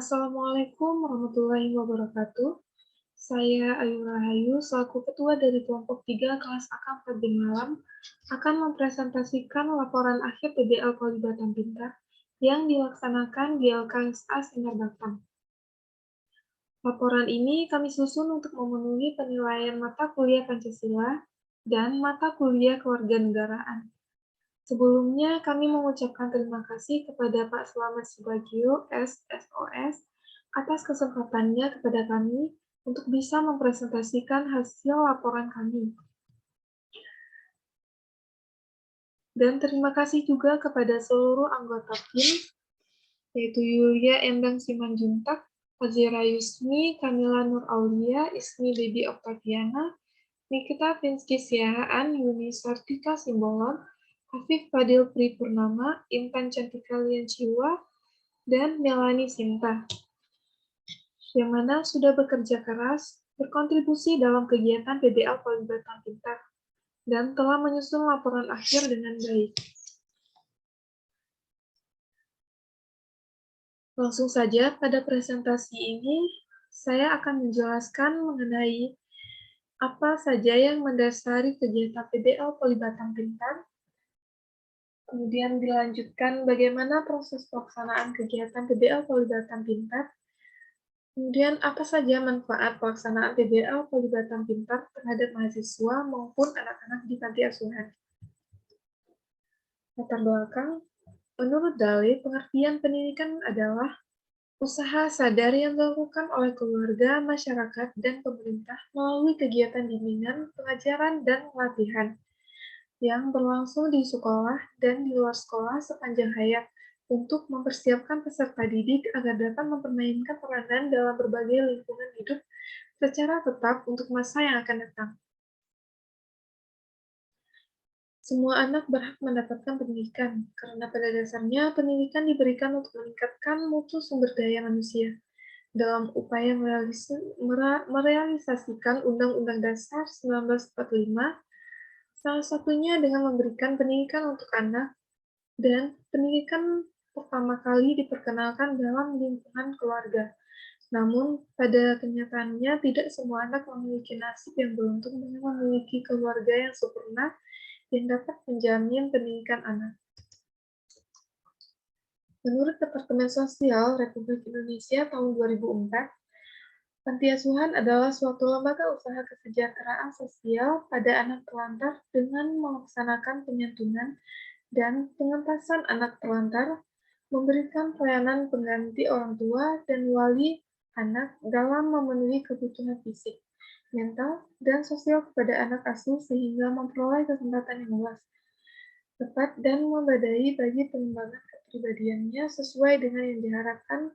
Assalamualaikum warahmatullahi wabarakatuh. Saya Ayu Rahayu, selaku Ketua dari kelompok 3 kelas AK 4B Malam, akan mempresentasikan laporan akhir PBL Kolibatan Pintar yang dilaksanakan di LKSA Sinar Batam. Laporan ini kami susun untuk memenuhi penilaian mata kuliah Pancasila dan mata kuliah Kewarganegaraan. Sebelumnya, kami mengucapkan terima kasih kepada Pak Slamet Subagio, SSOS, atas kesempatannya kepada kami untuk bisa mempresentasikan hasil laporan kami. Dan terima kasih juga kepada seluruh anggota tim, yaitu Yulia Endang Simanjuntak, Fazira Yusmi, Kamila Nur Aulia, Ismi Baby Octaviana, Nikita Finsky Siahaan, Yuni Sartika Simbolon, Afif Fadil Pripurnama, Intan Cantika Lianciwa, dan Melanie Sinta, yang mana sudah bekerja keras, berkontribusi dalam kegiatan PBL Kolibatan Pintar, dan telah menyusun laporan akhir dengan baik. Langsung saja, pada presentasi ini, saya akan menjelaskan mengenai apa saja yang mendasari kegiatan PBL Kolibatan Pintar, kemudian dilanjutkan bagaimana proses pelaksanaan kegiatan PBL Kolibatan Pintar, kemudian apa saja manfaat pelaksanaan PBL Kolibatan Pintar terhadap mahasiswa maupun anak-anak di panti asuhan. Latar belakang, menurut Dalil, pengertian pendidikan adalah usaha sadar yang dilakukan oleh keluarga, masyarakat, dan pemerintah melalui kegiatan bimbingan, pengajaran, dan pelatihan yang berlangsung di sekolah dan di luar sekolah sepanjang hayat untuk mempersiapkan peserta didik agar dapat mempermainkan peranan dalam berbagai lingkungan hidup secara tetap untuk masa yang akan datang. Semua anak berhak mendapatkan pendidikan, karena pada dasarnya pendidikan diberikan untuk meningkatkan mutu sumber daya manusia. Dalam upaya merealisasikan Undang-Undang Dasar 1945, salah satunya dengan memberikan pendidikan untuk anak, dan pendidikan pertama kali diperkenalkan dalam lingkungan keluarga. Namun, pada kenyataannya tidak semua anak memiliki nasib yang beruntung dengan memiliki keluarga yang sempurna yang dapat menjamin pendidikan anak. Menurut Departemen Sosial Republik Indonesia tahun 2004, panti asuhan adalah suatu lembaga usaha kesejahteraan sosial pada anak terlantar dengan melaksanakan penyantunan dan pengentasan anak terlantar, memberikan pelayanan pengganti orang tua dan wali anak dalam memenuhi kebutuhan fisik, mental, dan sosial kepada anak asuh sehingga memperoleh kesempatan yang luas, tepat, dan memadai bagi pengembangan kepribadiannya sesuai dengan yang diharapkan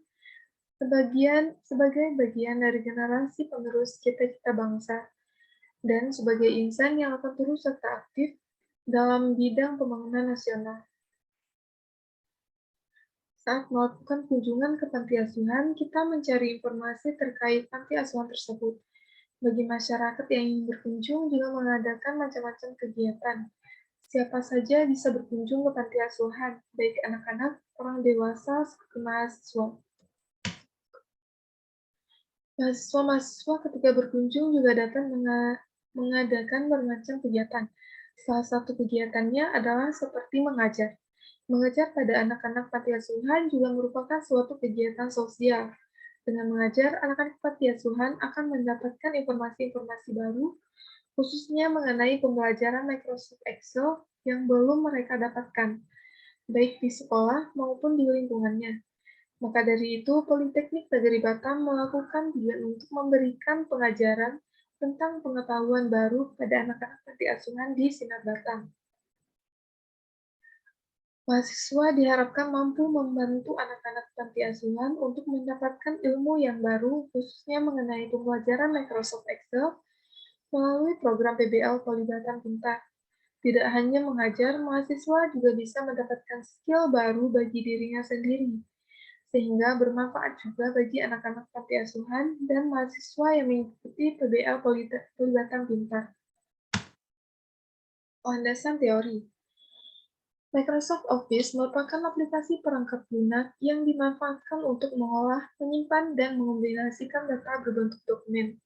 sebagai bagian dari generasi penerus cita-cita bangsa dan sebagai insan yang akan terus serta aktif dalam bidang pembangunan nasional. Saat melakukan kunjungan ke panti asuhan, kita mencari informasi terkait panti asuhan tersebut. Bagi masyarakat yang ingin berkunjung juga mengadakan macam-macam kegiatan. Siapa saja bisa berkunjung ke panti asuhan, baik anak-anak, orang dewasa, seperti mahasiswa. Mahasiswa-mahasiswa ketika berkunjung juga dapat mengadakan bermacam kegiatan. Salah satu kegiatannya adalah seperti mengajar. Mengajar pada anak-anak panti asuhan juga merupakan suatu kegiatan sosial. Dengan mengajar, anak-anak panti asuhan akan mendapatkan informasi-informasi baru, khususnya mengenai pembelajaran Microsoft Excel yang belum mereka dapatkan, baik di sekolah maupun di lingkungannya. Maka dari itu, Politeknik Negeri Batam melakukan tujuan untuk memberikan pengajaran tentang pengetahuan baru pada anak-anak panti asuhan di Sinar Batam. Mahasiswa diharapkan mampu membantu anak-anak panti asuhan untuk mendapatkan ilmu yang baru, khususnya mengenai pembelajaran Microsoft Excel melalui program PBL Kolibatan Pintar. Tidak hanya mengajar, mahasiswa juga bisa mendapatkan skill baru bagi dirinya sendiri, sehingga bermanfaat juga bagi anak-anak panti asuhan dan mahasiswa yang mengikuti PBL Kolibatan Pintar. Landasan teori. Microsoft Office merupakan aplikasi perangkat lunak yang dimanfaatkan untuk mengolah, menyimpan, dan mengombinasikan data berbentuk dokumen.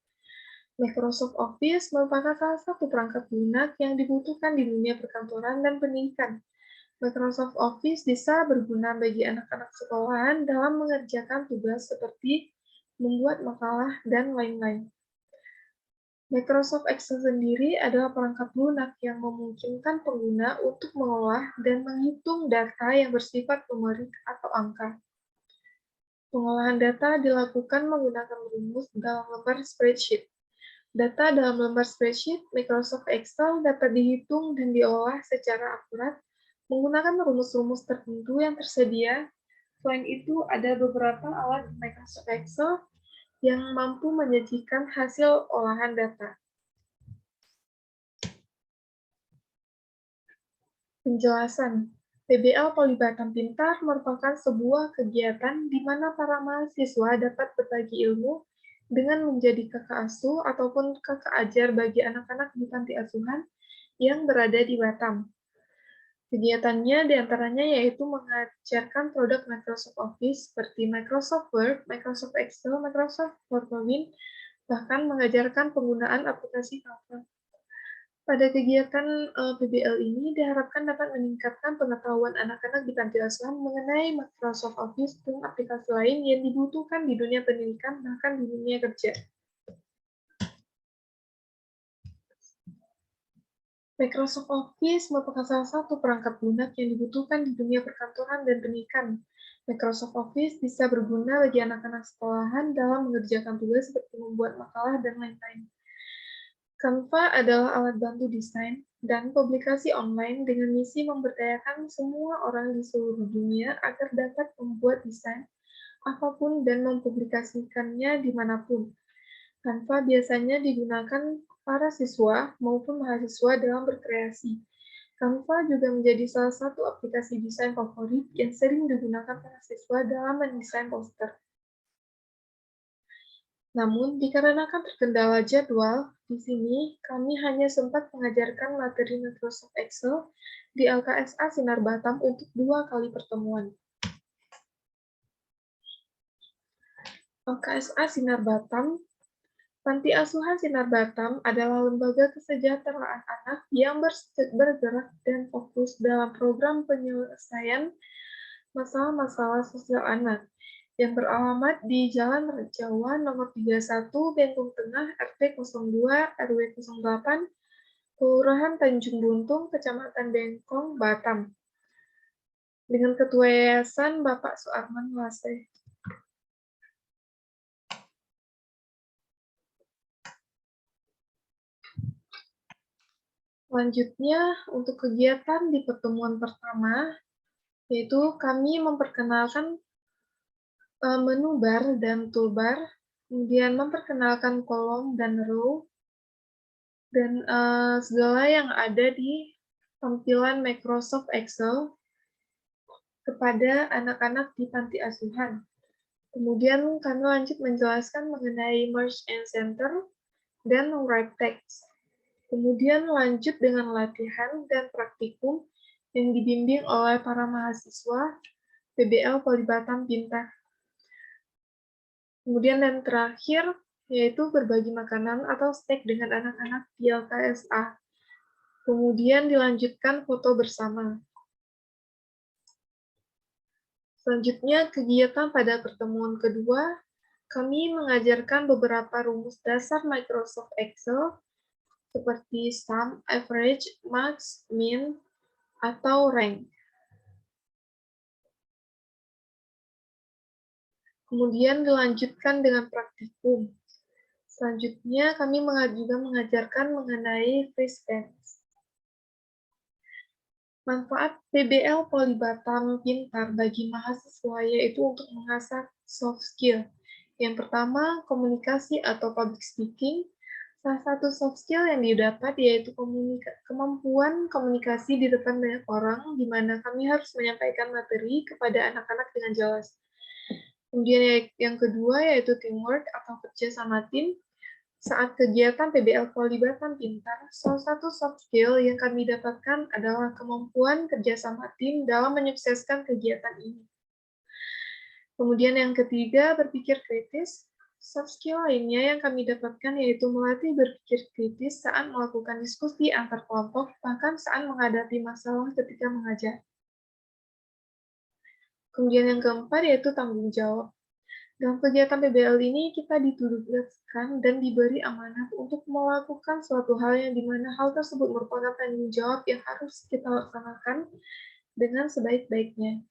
Microsoft Office merupakan salah satu perangkat lunak yang dibutuhkan di dunia perkantoran dan pendidikan. Microsoft Office bisa berguna bagi anak-anak sekolahan dalam mengerjakan tugas seperti membuat makalah dan lain-lain. Microsoft Excel sendiri adalah perangkat lunak yang memungkinkan pengguna untuk mengolah dan menghitung data yang bersifat numerik atau angka. Pengolahan data dilakukan menggunakan rumus dalam lembar spreadsheet. Data dalam lembar spreadsheet Microsoft Excel dapat dihitung dan diolah secara akurat menggunakan rumus-rumus tertentu yang tersedia. Selain itu, ada beberapa alat di Microsoft Excel yang mampu menyajikan hasil olahan data. Penjelasan. PBL Polibatam Pintar merupakan sebuah kegiatan di mana para mahasiswa dapat berbagi ilmu dengan menjadi kakak asuh ataupun kakak ajar bagi anak-anak di panti asuhan yang berada di Batam. Kegiatannya diantaranya yaitu mengajarkan produk Microsoft Office seperti Microsoft Word, Microsoft Excel, Microsoft PowerPoint, bahkan mengajarkan penggunaan aplikasi Canva. Pada kegiatan PBL ini diharapkan dapat meningkatkan pengetahuan anak-anak di panti asuhan mengenai Microsoft Office dan aplikasi lain yang dibutuhkan di dunia pendidikan bahkan di dunia kerja. Microsoft Office merupakan salah satu perangkat lunak yang dibutuhkan di dunia perkantoran dan pendidikan. Microsoft Office bisa berguna bagi anak-anak sekolahan dalam mengerjakan tugas seperti membuat makalah dan lain-lain. Canva adalah alat bantu desain dan publikasi online dengan misi memberdayakan semua orang di seluruh dunia agar dapat membuat desain apapun dan mempublikasikannya dimanapun. Canva biasanya digunakan para siswa maupun mahasiswa dalam berkreasi. Canva juga menjadi salah satu aplikasi desain favorit yang sering digunakan para siswa dalam mendesain poster. Namun, dikarenakan terkendala jadwal, di sini kami hanya sempat mengajarkan materi Microsoft Excel di LKSA Sinar Batam untuk 2 kali pertemuan. LKSA Sinar Batam, Panti Asuhan Sinar Batam adalah lembaga kesejahteraan anak yang bergerak dan fokus dalam program penyelesaian masalah-masalah sosial anak yang beralamat di Jalan Jawa nomor 31, Bengkung Tengah, RT 02, RW 08, Kelurahan Tanjung Buntung, Kecamatan Bengkong, Batam. Dengan Ketua Yayasan Bapak Suarman Lase. Selanjutnya, untuk kegiatan di pertemuan pertama, yaitu kami memperkenalkan menu bar dan toolbar, kemudian memperkenalkan kolom dan row, dan segala yang ada di tampilan Microsoft Excel kepada anak-anak di panti asuhan. Kemudian kami lanjut menjelaskan mengenai merge and center dan write text. Kemudian lanjut dengan latihan dan praktikum yang dibimbing oleh para mahasiswa PBL Polibatam Pintar. Kemudian dan terakhir, yaitu berbagi makanan atau snack dengan anak-anak di LKSA. Kemudian dilanjutkan foto bersama. Selanjutnya, kegiatan pada pertemuan kedua, kami mengajarkan beberapa rumus dasar Microsoft Excel, seperti sum, average, max, min, atau rank. Kemudian dilanjutkan dengan praktikum. Selanjutnya, kami juga mengajarkan mengenai freeze bands. Manfaat PBL Polibatam Pintar bagi mahasiswa yaitu untuk mengasah soft skill. Yang pertama, komunikasi atau public speaking. Salah satu soft skill yang didapat yaitu kemampuan komunikasi di depan banyak orang, di mana kami harus menyampaikan materi kepada anak-anak dengan jelas. Kemudian yang kedua yaitu teamwork atau kerja sama tim. Saat kegiatan PBL Pelibatan Pintar, salah satu soft skill yang kami dapatkan adalah kemampuan kerjasama tim dalam menyukseskan kegiatan ini. Kemudian yang ketiga, berpikir kritis. Soft skill lainnya yang kami dapatkan yaitu melatih berpikir kritis saat melakukan diskusi antar kelompok, bahkan saat menghadapi masalah ketika mengajar. Kemudian yang keempat yaitu tanggung jawab. Dalam kegiatan PBL ini, kita ditugaskan dan diberi amanah untuk melakukan suatu hal yang dimana hal tersebut merupakan tanggung jawab yang harus kita laksanakan dengan sebaik-baiknya.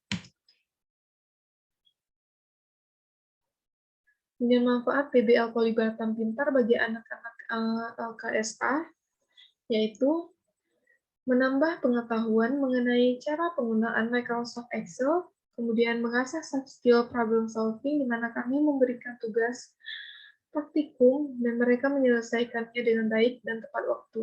Kemudian manfaat PBL Pelibatan Pintar bagi anak-anak LKSA, yaitu menambah pengetahuan mengenai cara penggunaan Microsoft Excel, kemudian mengasah soft skill problem solving, di mana kami memberikan tugas praktikum dan mereka menyelesaikannya dengan baik dan tepat waktu.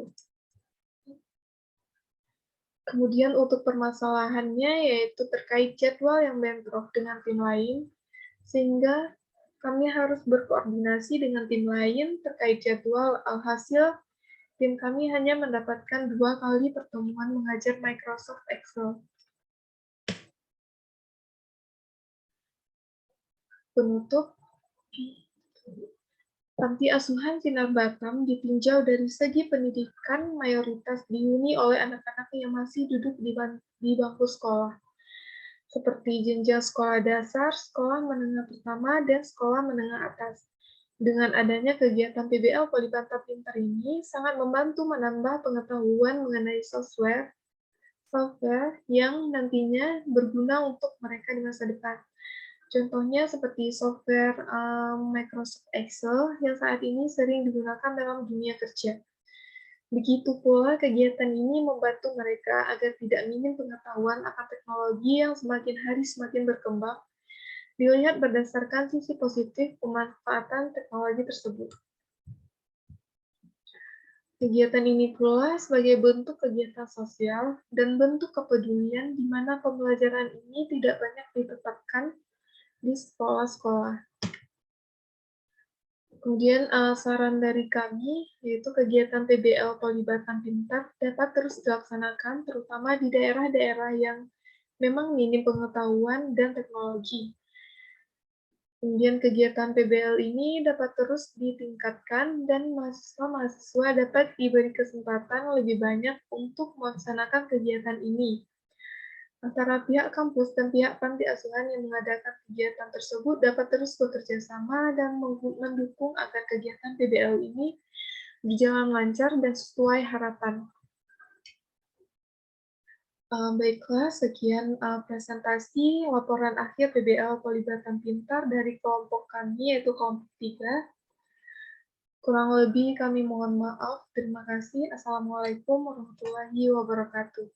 Kemudian untuk permasalahannya yaitu terkait jadwal yang bentrok dengan tim lain, sehingga kami harus berkoordinasi dengan tim lain terkait jadwal. Alhasil, tim kami hanya mendapatkan 2 kali pertemuan mengajar Microsoft Excel. Penutup, Panti Asuhan Sinar Batam ditinjau dari segi pendidikan mayoritas dihuni oleh anak-anak yang masih duduk di bangku sekolah, seperti jenjang sekolah dasar, sekolah menengah pertama, dan sekolah menengah atas. Dengan adanya kegiatan PBL Pelibatan Pintar ini sangat membantu menambah pengetahuan mengenai software yang nantinya berguna untuk mereka di masa depan. Contohnya seperti software Microsoft Excel yang saat ini sering digunakan dalam dunia kerja. Begitu pula kegiatan ini membantu mereka agar tidak minim pengetahuan akan teknologi yang semakin hari semakin berkembang, dilihat berdasarkan sisi positif pemanfaatan teknologi tersebut. Kegiatan ini pula sebagai bentuk kegiatan sosial dan bentuk kepedulian di mana pembelajaran ini tidak banyak ditetapkan di sekolah-sekolah. Kemudian saran dari kami yaitu kegiatan PBL Pelibatan Pintar dapat terus dilaksanakan terutama di daerah-daerah yang memang minim pengetahuan dan teknologi. Kemudian kegiatan PBL ini dapat terus ditingkatkan dan mahasiswa-mahasiswa dapat diberi kesempatan lebih banyak untuk melaksanakan kegiatan ini. Antara pihak kampus dan pihak panti asuhan yang mengadakan kegiatan tersebut dapat terus bekerja sama dan mendukung agar kegiatan PBL ini berjalan lancar dan sesuai harapan. Baiklah, sekian presentasi laporan akhir PBL Pelibatan Pintar dari kelompok kami, yaitu kelompok 3. Kurang lebih kami mohon maaf. Terima kasih. Assalamualaikum warahmatullahi wabarakatuh.